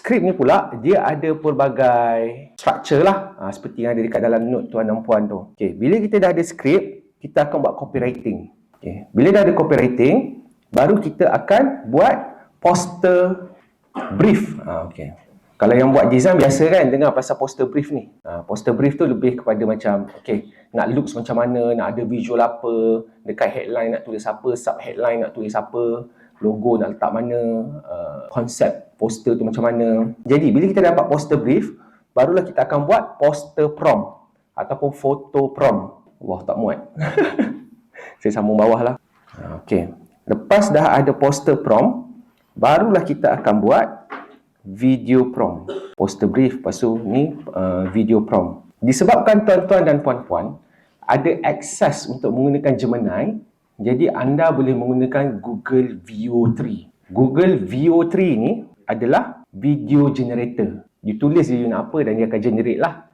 Skrip ni pula, dia ada pelbagai structure lah. Seperti yang ada dekat dalam note tuan dan puan tu. Okay, bila kita dah ada skrip, kita akan buat copywriting. Okay. Bila dah ada copywriting, baru kita akan buat poster brief. Okay. Kalau yang buat design biasa kan dengar pasal poster brief ni. Poster brief tu lebih kepada macam, okay, nak looks macam mana, nak ada visual apa, dekat headline nak tulis apa, sub headline nak tulis apa, logo nak letak mana, konsep poster tu macam mana. Jadi bila kita dapat poster brief, barulah kita akan buat poster prompt ataupun photo prompt. Wah, tak muat. Saya sambung bawah lah. Okay. Lepas dah ada poster prompt, barulah kita akan buat video prompt. Poster brief, lepas tu ni video prompt. Disebabkan tuan-tuan dan puan-puan ada akses untuk menggunakan Gemini, jadi anda boleh menggunakan Google VO3. Google VO3 ni adalah video generator. You tulis je you nak apa dan dia akan generate lah